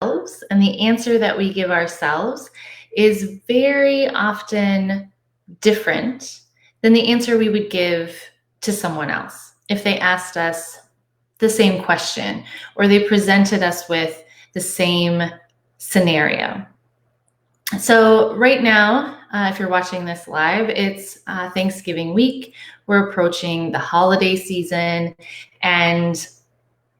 and the answer that we give ourselves is very often different than the answer we would give to someone else if they asked us the same question or they presented us with the same scenario. So right now, if you're watching this live, it's Thanksgiving week. We're approaching the holiday season and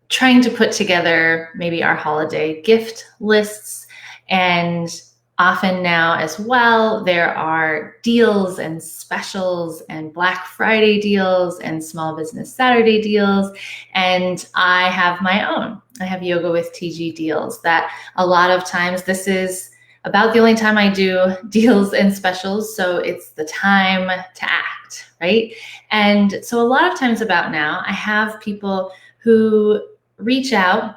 trying to put together maybe our holiday gift lists. And often now as well, there are deals and specials and Black Friday deals and Small Business Saturday deals. And I have my own. I have Yoga with TG deals that a lot of times this is about the only time I do deals and specials. So it's the time to act, right? And so a lot of times about now, I have people who reach out,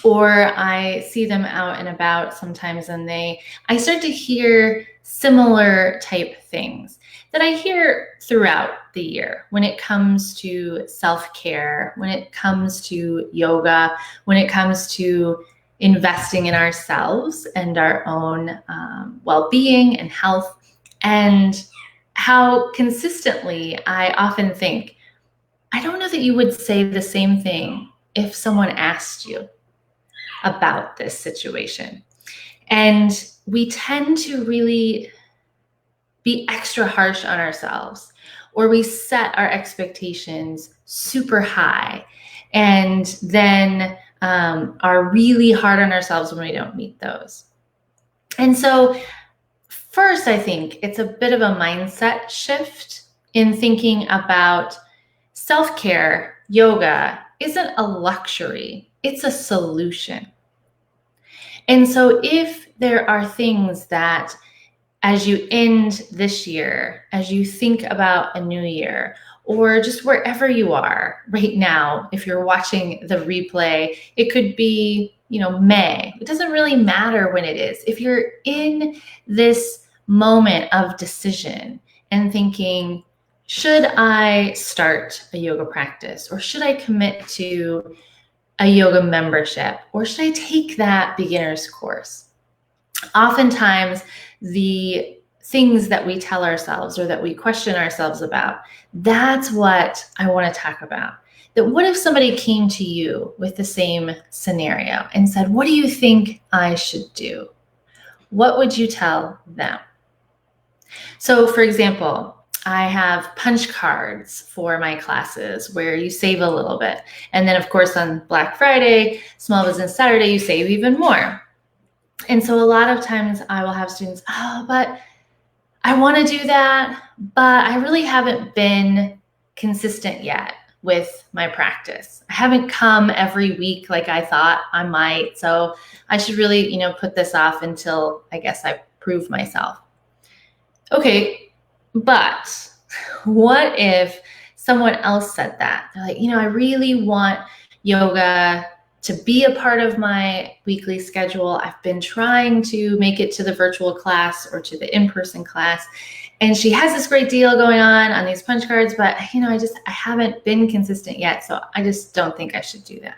or I see them out and about sometimes, and I start to hear similar type things that I hear throughout the year when it comes to self-care, when it comes to yoga, when it comes to investing in ourselves and our own well-being and health, and how consistently I often think, I don't know that you would say the same thing if someone asked you about this situation. And we tend to really be extra harsh on ourselves, or we set our expectations super high and then are really hard on ourselves when we don't meet those. And so first, I think it's a bit of a mindset shift in thinking about self-care. Yoga isn't a luxury, it's a solution. And so if there are things that as you end this year, as you think about a new year, or just wherever you are right now, if you're watching the replay, it could be, May. It doesn't really matter when it is. If you're in this moment of decision and thinking, should I start a yoga practice, or should I commit to a yoga membership, or should I take that beginner's course? Oftentimes, the things that we tell ourselves or that we question ourselves about, that's what I want to talk about. That what if somebody came to you with the same scenario and said, what do you think I should do? What would you tell them? So for example, I have punch cards for my classes where you save a little bit. And then of course on Black Friday, Small Business Saturday, you save even more. And so a lot of times I will have students, but I want to do that, but I really haven't been consistent yet with my practice. I haven't come every week like I thought I might. So I should really, put this off until I guess I prove myself. Okay, but what if someone else said that? They're like, I really want yoga to be a part of my weekly schedule. I've been trying to make it to the virtual class or to the in-person class. And she has this great deal going on these punch cards, but I haven't been consistent yet. So I just don't think I should do that.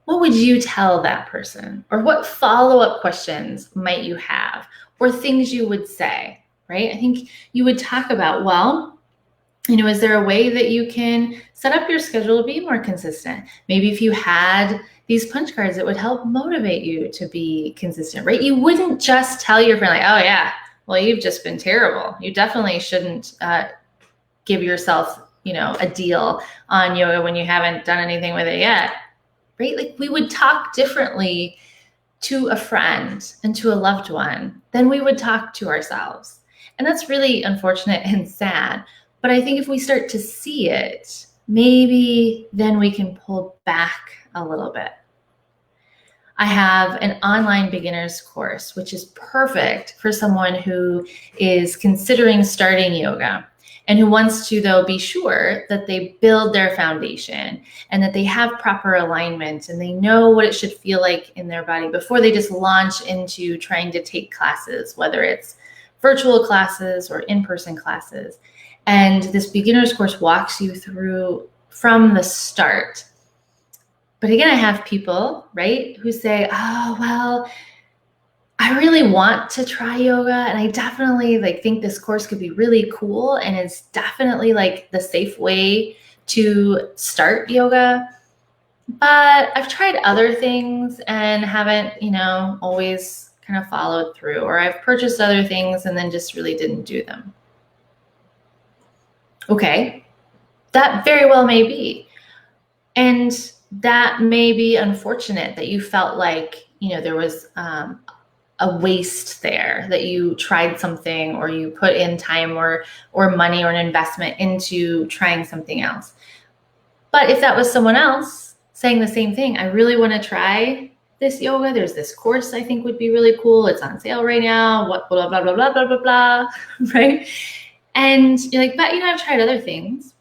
What would you tell that person? Or what follow-up questions might you have? Or things you would say, right? I think you would talk about, well, is there a way that you can set up your schedule to be more consistent? Maybe if you had these punch cards, it would help motivate you to be consistent, right? You wouldn't just tell your friend like, oh yeah, well, you've just been terrible. You definitely shouldn't give yourself, a deal on yoga when you haven't done anything with it yet, right? Like we would talk differently to a friend and to a loved one than we would talk to ourselves. And that's really unfortunate and sad. But I think if we start to see it, maybe then we can pull back a little bit. I have an online beginner's course, which is perfect for someone who is considering starting yoga and who wants to, though, be sure that they build their foundation and that they have proper alignment and they know what it should feel like in their body before they just launch into trying to take classes, whether it's virtual classes or in-person classes. And this beginner's course walks you through from the start But again, I have people, right, who say, oh, well, I really want to try yoga, and I definitely think this course could be really cool, and it's definitely the safe way to start yoga. But I've tried other things and haven't, always kind of followed through, or I've purchased other things and then just really didn't do them. Okay, that very well may be. And that may be unfortunate that you felt like, there was a waste there, that you tried something or you put in time or money or an investment into trying something else. But if that was someone else saying the same thing, I really want to try this yoga, there's this course I think would be really cool, it's on sale right now, what blah blah blah blah blah blah blah, right? And you're like, but I've tried other things.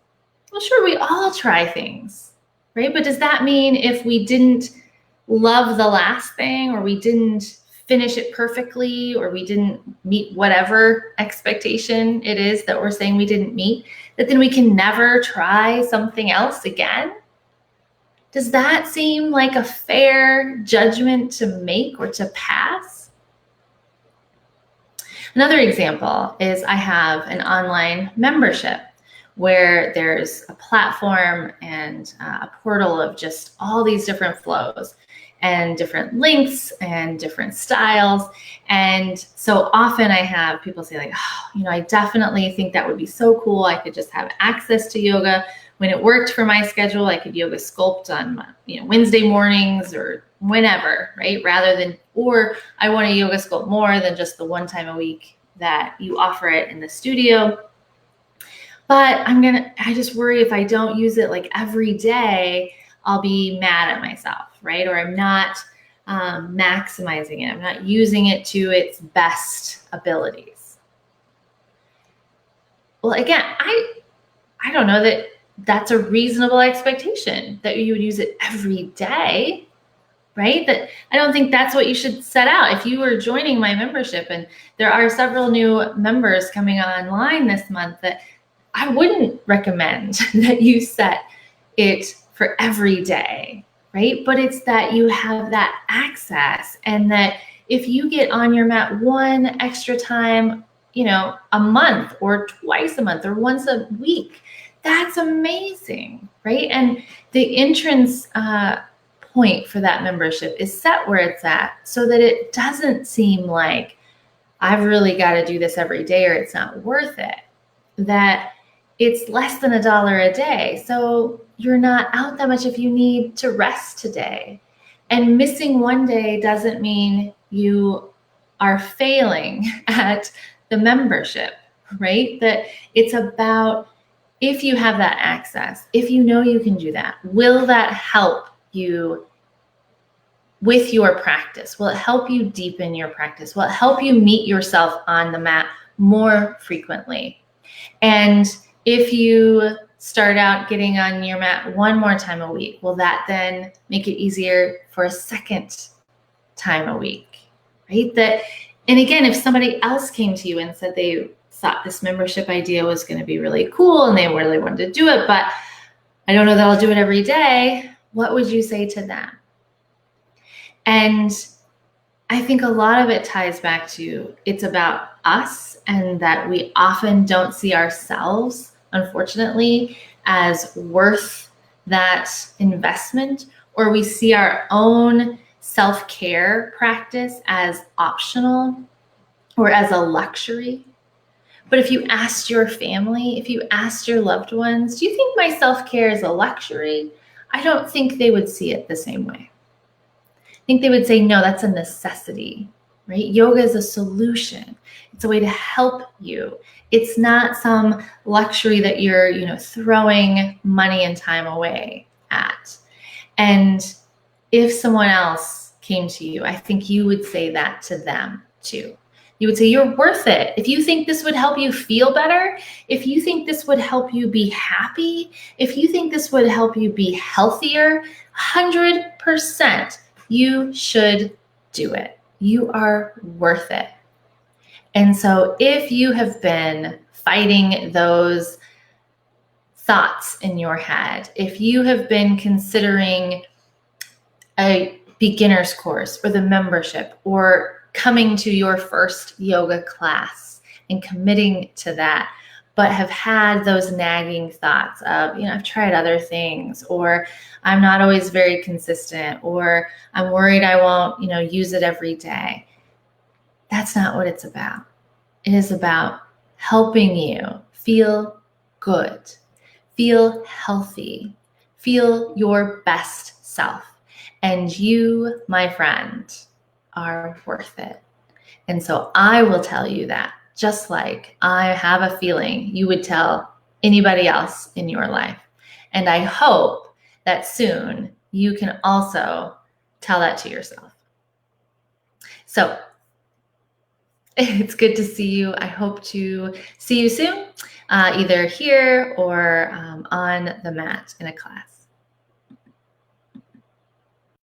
Well, sure, we all try things, right? But does that mean if we didn't love the last thing, or we didn't finish it perfectly, or we didn't meet whatever expectation it is that we're saying we didn't meet, that then we can never try something else again? Does that seem like a fair judgment to make or to pass? Another example is I have an online membership where there's a platform and a portal of just all these different flows and different links and different styles. And so often I have people say I definitely think that would be so cool. I could just have access to yoga when it worked for my schedule. I could yoga sculpt on Wednesday mornings or whenever, right? Or I want to yoga sculpt more than just the one time a week that you offer it in the studio. But I just worry if I don't use it every day, I'll be mad at myself, right? Or I'm not maximizing it. I'm not using it to its best abilities. Well, again, I don't know that that's a reasonable expectation that you would use it every day, right? That I don't think that's what you should set out. If you were joining my membership, and there are several new members coming online this month, that I wouldn't recommend that you set it for every day, right? But it's that you have that access, and that if you get on your mat one extra time, a month or twice a month or once a week, that's amazing, right? And the entrance point for that membership is set where it's at, so that it doesn't seem like I've really got to do this every day or it's not worth it. That it's less than $1 a day. So you're not out that much if you need to rest today. And missing one day doesn't mean you are failing at the membership, right? That it's about, if you have that access, if you know you can do that, will that help you with your practice? Will it help you deepen your practice? Will it help you meet yourself on the mat more frequently? And if you start out getting on your mat one more time a week, will that then make it easier for a second time a week, right? And again, if somebody else came to you and said they thought this membership idea was going to be really cool and they really wanted to do it, but I don't know that I'll do it every day, what would you say to them? And I think a lot of it ties back to, it's about us, and that we often don't see ourselves, unfortunately, as worth that investment, or we see our own self-care practice as optional or as a luxury. But if you asked your family, if you asked your loved ones, do you think my self-care is a luxury? I don't think they would see it the same way. I think they would say, no, that's a necessity, right? Yoga is a solution. It's a way to help you. It's not some luxury that you're, throwing money and time away at. And if someone else came to you, I think you would say that to them too. You would say, you're worth it. If you think this would help you feel better, if you think this would help you be happy, if you think this would help you be healthier, 100%, you should do it. You are worth it. And so if you have been fighting those thoughts in your head, if you have been considering a beginner's course or the membership or coming to your first yoga class and committing to that, but have had those nagging thoughts of, I've tried other things, or I'm not always very consistent, or I'm worried I won't, use it every day. That's not what it's about. It is about helping you feel good, feel healthy, feel your best self. And you, my friend, are worth it. And so I will tell you that, just like I have a feeling you would tell anybody else in your life. And I hope that soon you can also tell that to yourself. So it's good to see you. I hope to see you soon, either here or on the mat in a class.